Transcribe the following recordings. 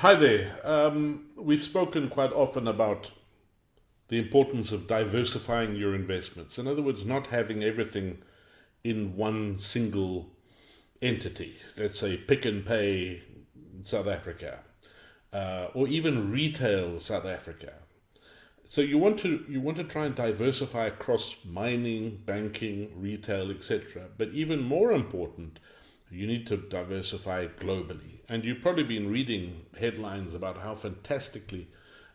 Hi there. We've spoken quite often about the importance of diversifying your investments. In other words, not having everything in one single entity. Let's say Pick and Pay South Africa, or even retail South Africa. So you want to try and diversify across mining, banking, retail, etc. But even more important, you need to diversify globally. And you've probably been reading headlines about how fantastically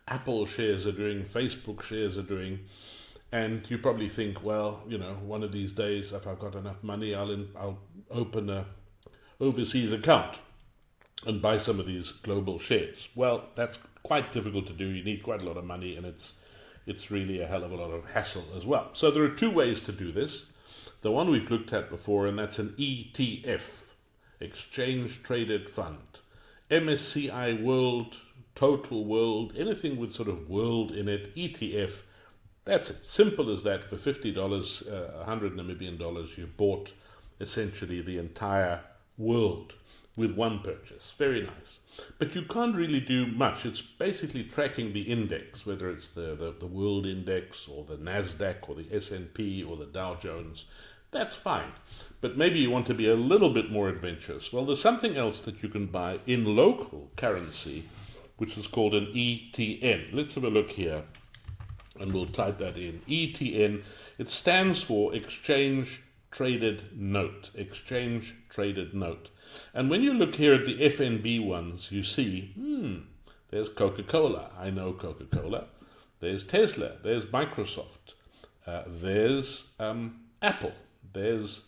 Apple shares are doing, Facebook shares are doing, and you probably think, well, one of these days, if I've got enough money, I'll open a overseas account and buy some of these global shares. Well, that's quite difficult to do. You need quite a lot of money, and it's really a hell of a lot of hassle as well. So there are two ways to do this. The one we've looked at before, and that's an ETF, Exchange Traded Fund. MSCI World, Total World, anything with sort of world in it, ETF. That's it. Simple as that. For $50, 100 Namibian dollars, you bought essentially the entire world with one purchase. Very nice. But you can't really do much. It's basically tracking the index, whether it's the world index or the NASDAQ or the S&P or the Dow Jones. That's fine. But maybe you want to be a little bit more adventurous. Well, there's something else that you can buy in local currency, which is called an ETN. Let's have a look here, and we'll type that in. ETN, it stands for Exchange Traded Note. Exchange Traded Note. And when you look here at the FNB ones, you see, there's Coca-Cola. I know Coca-Cola. There's Tesla. There's Microsoft. There's Apple. There's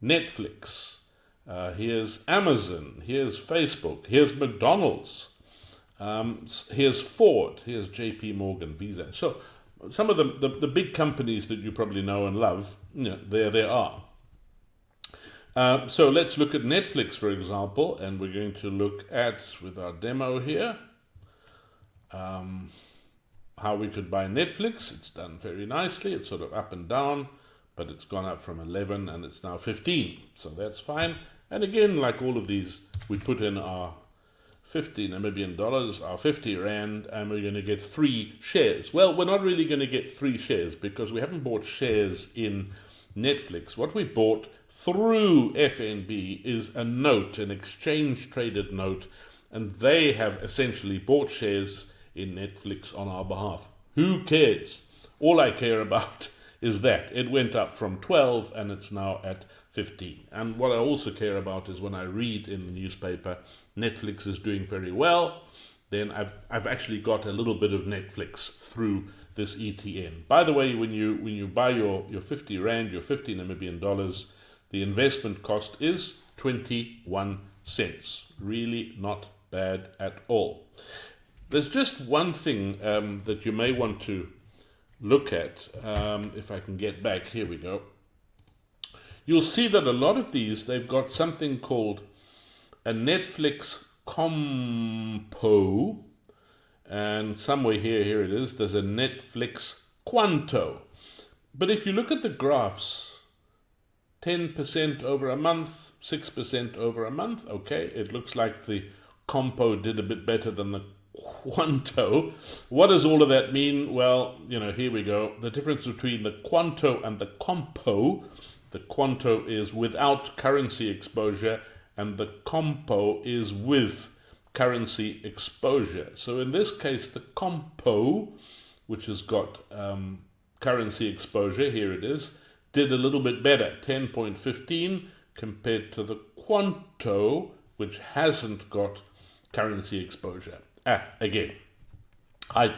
Netflix. Here's Amazon. Here's Facebook. Here's McDonald's. Here's Ford. Here's JP Morgan, Visa. So some of the big companies that you probably know and love, there they are. So let's look at Netflix, for example, and we're going to look at, with our demo here, how we could buy Netflix. It's done very nicely. It's sort of up and down, but it's gone up from 11 and it's now 15. So that's fine. And again, like all of these, we put in our 50 Namibian dollars, our 50 Rand, and we're going to get 3 shares. Well, we're not really going to get 3 shares because we haven't bought shares in Netflix. What we bought through FNB is a note, an exchange traded note, and they have essentially bought shares in Netflix on our behalf. Who cares? All I care about is that it went up from 12 and it's now at 15. And what I also care about is when I read in the newspaper Netflix is doing very well, then I've actually got a little bit of Netflix through this ETN. By the way, when you buy your 50 Rand, your 50 Namibian dollars, the investment cost is 21 cents. Really not bad at all. There's just one thing that you may want to look at. If I can get back, here we go. You'll see that a lot of these, they've got something called a Netflix Compo, and somewhere here it is, there's a Netflix Quanto. But if you look at the graphs, 10% over a month, 6% over a month, okay, it looks like the Compo did a bit better than the Quanto. What does all of that mean? Well, here we go. The difference between the Quanto and the Compo, the Quanto is without currency exposure, and the Compo is with currency exposure. So in this case, the Compo, which has got currency exposure, here it is, did a little bit better, 10.15, compared to the Quanto, which hasn't got currency exposure. Again, I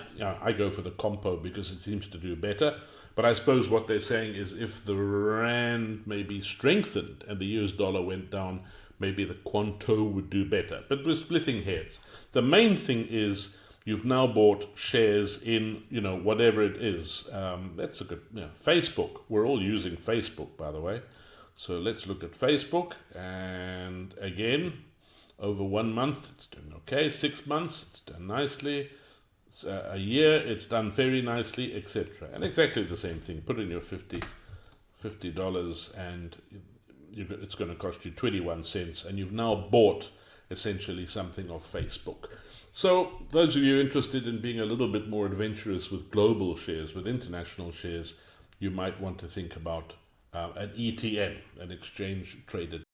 go for the Compo because it seems to do better. But I suppose what they're saying is if the Rand maybe strengthened and the US dollar went down, maybe the Quanto would do better. But we're splitting hairs. The main thing is you've now bought shares in, whatever it is. That's a good, Facebook. We're all using Facebook, by the way. So let's look at Facebook. And again, over 1 month, it's doing okay. 6 months, it's done nicely. A year, it's done very nicely, etc. And exactly the same thing. Put in your $50 and it's going to cost you 21 cents, and you've now bought essentially something of Facebook. So those of you interested in being a little bit more adventurous with global shares, with international shares, you might want to think about an ETN, an exchange traded